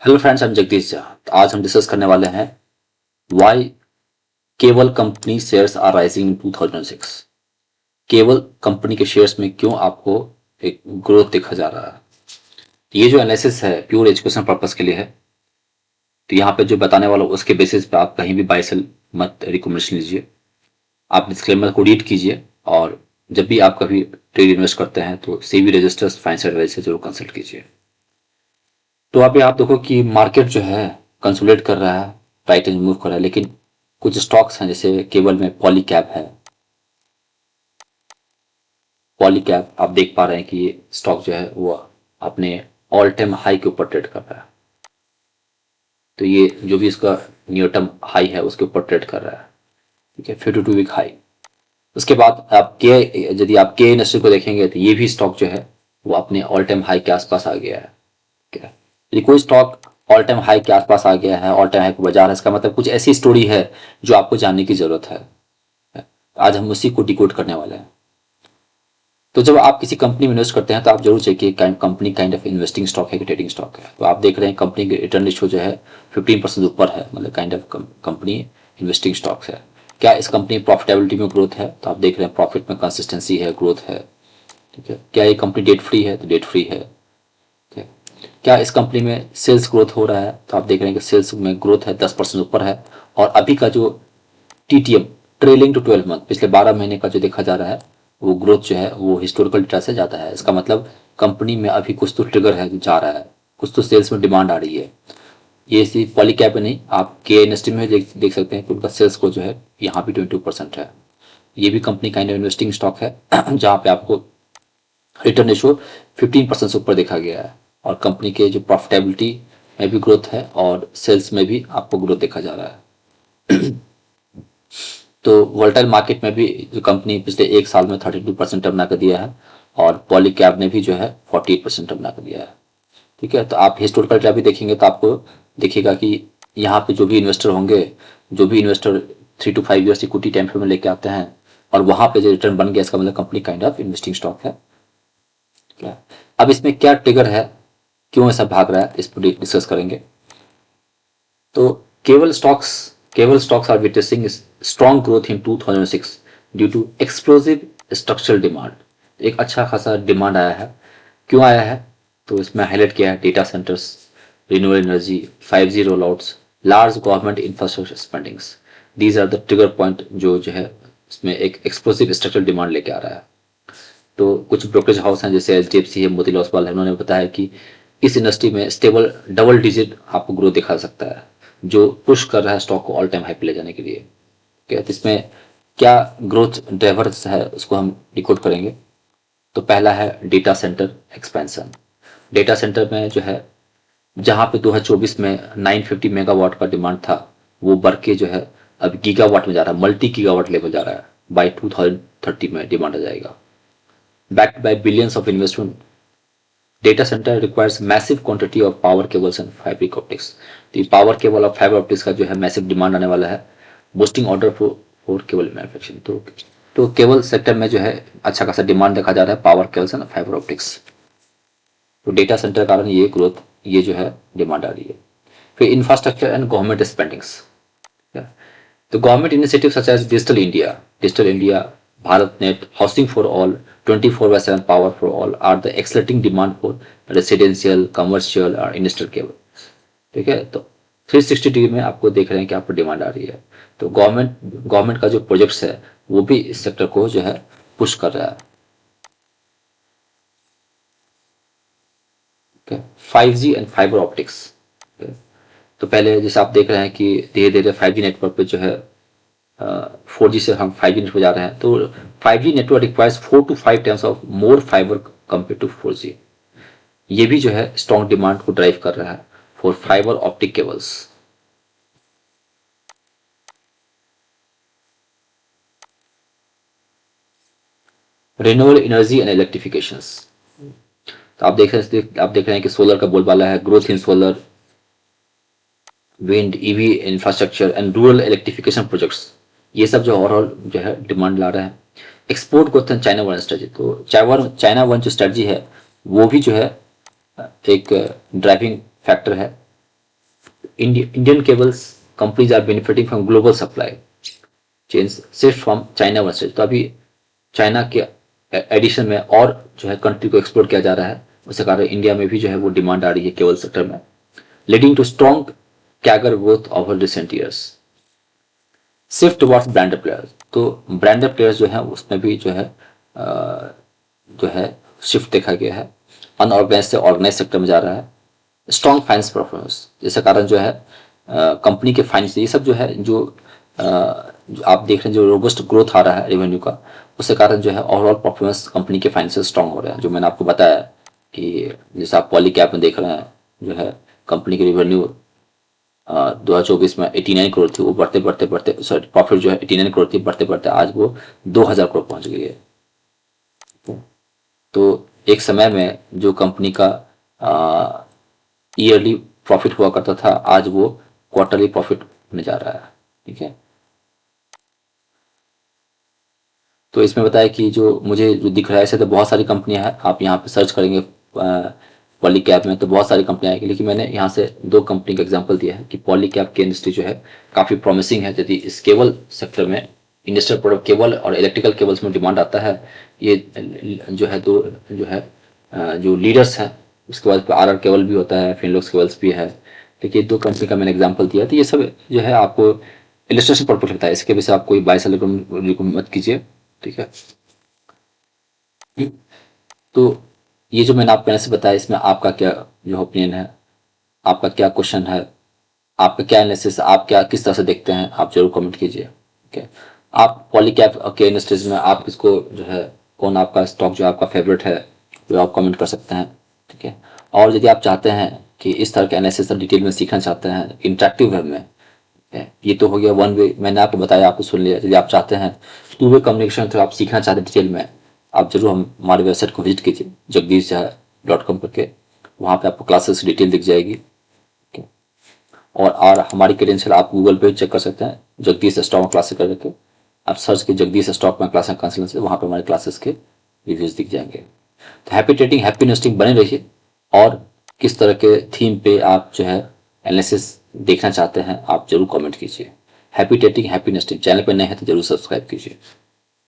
Hello friends, I am Jagdish Jha. तो आज हम डिस्कस करने वाले हैं why cable company shares are rising in 2006। Cable company के शेयर्स में क्यों आपको एक ग्रोथ देखा जा रहा है। ये जो एनालिसिस है प्योर एजुकेशन पर्पस के लिए है। तो यहाँ पे जो बताने वाला हूं, उसके बेसिस पे आप कहीं भी बाय सेल मत रिकमेंडेशन लीजिए। आप डिस्क्लेमर को रीड कीजिए और जब भी आप कभी ट्रेड इन्वेस्ट करते हैं तो सेबी रजिस्टर्स फाइनेंशियल एडवाइजर से जरूर कंसल्ट कीजिए। तो अभी आप देखो कि मार्केट जो है कंसोलिडेट कर रहा है, राइट एंड मूव कर रहा है, लेकिन कुछ स्टॉक्स हैं जैसे केवल में पॉलीकैब है। पॉलीकैब आप देख पा रहे हैं कि ये स्टॉक जो है वो अपने ऑल टाइम हाई के ऊपर ट्रेड कर रहा है। तो ये जो भी इसका नियर टर्म हाई है उसके ऊपर ट्रेड कर रहा है। ठीक है, 52 वीक हाई। उसके बाद आप के यदि आप के इंडस्ट्री को देखेंगे तो ये भी स्टॉक जो है वो अपने ऑल टाइम हाई के आसपास आ गया है। ठीक है, यदि कोई स्टॉक ऑल टाइम हाई के आसपास आ गया है, ऑल टाइम हाई को बजा रहा है, इसका मतलब कुछ ऐसी स्टोरी है जो आपको जानने की जरूरत है। आज हम उसी को डिकोड करने वाले हैं। तो जब आप किसी कंपनी में इन्वेस्ट करते हैं तो आप जरूर चेकिए company kind of investing stock है कि ट्रेडिंग स्टॉक है। तो आप देख रहे हैं कंपनी के रिटर्न रेशियो जो है 15% ऊपर है, मतलब kind of company investing stock है। क्या इस कंपनी प्रॉफिटेबिलिटी में ग्रोथ है? तो आप देख रहे हैं प्रॉफिट में कंसिस्टेंसी है, ग्रोथ है। ठीक है, क्या ये कंपनी डेट फ्री है? तो डेट फ्री है। ठीक है, क्या इस कंपनी में सेल्स ग्रोथ हो रहा है? तो आप देख रहे हैं कि सेल्स में ग्रोथ है, 10% ऊपर है। और अभी का जो टीटीएम, ट्रेलिंग टू 12 मंथ, पिछले 12 महीने का जो देखा जा रहा है वो ग्रोथ जो है वो हिस्टोरिकल डेटा से ज़्यादा है। इसका मतलब कंपनी में अभी कुछ तो ट्रिगर है जो जा रहा है, कुछ तो सेल्स में डिमांड आ रही है। ये सिर्फ पॉलीकैब में नहीं, आप के इंडस्ट्री में देख सकते हैं कि उनका सेल्स को जो है यहाँ भी 22% है। ये भी company kind of investing stock है जहाँ पे आपको रिटर्न रेशो 15% से ऊपर देखा गया है। और कंपनी के जो प्रॉफिटेबिलिटी में भी ग्रोथ है और सेल्स में भी आपको ग्रोथ देखा जा रहा है। तो वोलेटाइल मार्केट में भी जो कंपनी पिछले एक साल में 32% टर्न बना कर दिया है और पॉलीकैब ने भी जो है 48% टर्न बना कर दिया है। ठीक है, तो आप हिस्टोरिकल डेटा भी देखेंगे तो आपको दिखेगा कि यहाँ पे जो भी इन्वेस्टर होंगे, जो भी investor 3 to 5 years equity time frame में लेके आते हैं और वहाँ पे जो रिटर्न बन गया, इसका मतलब company kind of investing stock है। ठीक है, अब इसमें क्या ट्रिगर है, क्यों ऐसा भाग रहा है, इस पर डिस्कस करेंगे। तो cable stocks are witnessing strong growth in 2006 due to explosive structural demand. एक अच्छा खासा डिमांड आया है। क्यों आया है? तो इसमें हाईलाइट किया है data centres, renewable energy, 5G rollouts, large government infrastructure spendings. These are the trigger point जो है इसमें एक एक्सप्लोसिव स्ट्रक्चरल डिमांड लेके आ रहा है। तो कुछ ब्रोकरेज हाउस हैं जैसे एचडीएफसी है, मोतीलाल ओसवाल है, उन्होंने बताया कि इस इंडस्ट्री में स्टेबल डबल डिजिट आपको ग्रोथ दिखा सकता है, जो पुश कर रहा है स्टॉक को ऑल टाइम हाई पे ले जाने के लिए। ठीक है, तो इसमें क्या ग्रोथ ड्राइवर्स है उसको हम डिकोड करेंगे। तो पहला है data centre expansion. Data centre में जो है जहाँ पे 2024 में 950 मेगावाट का डिमांड था, वो बढ़ के जो है अब गीगावाट में जा रहा है, मल्टी गीगावाट लेवल जा रहा है। बाई 2030 में डिमांड आ जाएगा। backed by billions of investment, data center requires massive quantity of power cables and fabric optics। तो ये पावर केबल और फाइबर ऑप्टिक्स का जो है मैसिव डिमांड आने वाला है, boosting order for cable manufacturing. तो केबल सेक्टर में जो है अच्छा खासा डिमांड देखा जा रहा है, power cables and fibre optics. तो डेटा सेंटर के कारण ये ग्रोथ, ये जो है डिमांड आ रही है। फिर इंफ्रास्ट्रक्चर एंड गवर्नमेंट स्पेंडिंग्स। तो government initiative such as digital India, Bharat net, housing for all, 24/7 power for all are the accelerating demand for residential, commercial और इंडस्ट्रियल केबल। ठीक है, तो 360 डिग्री में आपको देख रहे हैं कि आपको डिमांड आ रही है। तो गवर्नमेंट का जो प्रोजेक्ट्स है वो भी इस सेक्टर को जो है पुश कर रहा है। ठीक है, 5G एंड फाइबर ऑप्टिक्स। तो पहले जैसे आप देख रहे हैं कि धीरे धीरे 5G नेटवर्क पे जो है 4G से हम 5G नेटवर्क जा रहे हैं। तो 5G network requires 4 to 5 times of more fibre compare to 4G। ये भी जो है स्ट्रॉन्ग डिमांड को ड्राइव कर रहा है for fibre optic cables. Renewable energy and electrifications. तो आप देख रहे हैं कि सोलर का बोलबाला है, growth in solar, wind, EV infrastructure and rural electrification projects. ये सब जो ओवरऑल जो है डिमांड ला रहा है। Export growth and China one strategy. तो चाइना वन जो स्ट्रेटजी है वो भी जो है एक ड्राइविंग फैक्टर है। Indian cables companies are benefiting from global supply change shift from China versus. तो अभी चाइना के एडिशन में और जो है कंट्री को एक्सपोर्ट किया जा रहा है, उसके कारण इंडिया में भी जो है वो डिमांड आ रही है केबल सेक्टर में, leading to strong CAGR growth over recent years. Shift towards branded players, तो ब्रांडेड प्लेयर्स जो है उसमें भी जो है शिफ्ट देखा गया है। अनऑर्गेनाइज से ऑर्गेनाइज सेक्टर में जा रहा है। स्ट्रॉन्ग फाइनेंस परफॉर्मेंस, जिसके कारण जो है कंपनी के फाइनेंस ये सब जो है जो आप देख रहे हैं जो रोबस्ट ग्रोथ आ रहा है रेवेन्यू का, उसके कारण जो है ओवरऑल परफॉर्मेंस कंपनी के फाइनेंशियल स्ट्रॉन्ग हो रहे हैं। जो मैंने आपको बताया कि जैसे आप पॉलीकैब में देख रहे हैं जो है कंपनी की रेवेन्यू 2024 में 89 करोड़ थी, वो बढ़ते बढ़ते बढ़ते सॉरी प्रॉफिट जो है 89 करोड़ थी, बढ़ते बढ़ते आज वो 2000 करोड़ पहुंच गई है। तो एक समय में जो कंपनी का ईयरली प्रॉफिट हुआ करता था, आज वो क्वार्टरली प्रॉफिट होने जा रहा है। ठीक है, तो इसमें बताया कि जो मुझे जो दिख रहा है ऐसे तो बहुत सारी कंपनियां हैं, आप यहाँ पे सर्च करेंगे पॉलीकैब में तो बहुत सारी कंपनियां आएगी, लेकिन मैंने यहाँ से 2 कंपनी का एग्जांपल दिया है कि पॉलीकैब की इंडस्ट्री जो है काफ़ी प्रॉमिसिंग है। यदि इस केबल सेक्टर में इंडस्ट्रियल प्रोडक्ट केबल और इलेक्ट्रिकल केबल्स में डिमांड आता है, ये जो है दो जो है जो लीडर्स हैं, उसके बाद आर केबल भी होता है, फिनलॉक्स केबल्स भी है। देखिए 2 कंपनी का मैंने एग्जाम्पल दिया, तो ये सब जो है आपको इलस्ट्रेशन पर्पज लगता है, इसके वजह से आप कोई बाय सेल मत कीजिए। ठीक है, तो ये जो मैंने आपको पहले से बताया, इसमें आपका क्या जो ओपिनियन है, आपका क्या क्वेश्चन है, आपका क्या एनालिसिस, आप क्या किस तरह से देखते हैं, आप जरूर कमेंट कीजिए। ठीक है, आप पॉलीकैब के इंडस्ट्रीज में आप किसको जो है कौन आपका स्टॉक जो आपका फेवरेट है वो आप कमेंट कर सकते हैं। ठीक है, और यदि आप चाहते हैं कि इस तरह के एनालिसिस डिटेल में सीखना चाहते हैं इंटरेक्टिव वे में, ये तो हो गया वन वे, मैंने आपको बताया, आपको सुन लिया। यदि आप चाहते हैं 2 वे कम्युनिकेशन तो आप सीखना चाहते हैं डिटेल में, आप जरूर हमारे वेबसाइट को विजिट कीजिए jagdishjha.com करके, वहाँ पे आपको क्लासेस डिटेल दिख जाएगी। और हमारी क्रेडेंशियल आप गूगल पे चेक कर सकते हैं, जगदीश स्टॉक क्लासेस करके आप सर्च के जगदीश स्टॉक में क्लास काउंसलिंग से, वहाँ पे हमारे क्लासेस के रिव्यूज दिख जाएंगे। तो हैप्पी ट्रेडिंग हैप्पी इन्वेस्टिंग बने रहिए, और किस तरह के थीम पे आप जो है एनालिसिस देखना चाहते हैं आप जरूर कमेंट कीजिए। Happy trading happy investing channel पर नए हैं तो जरूर सब्सक्राइब कीजिए।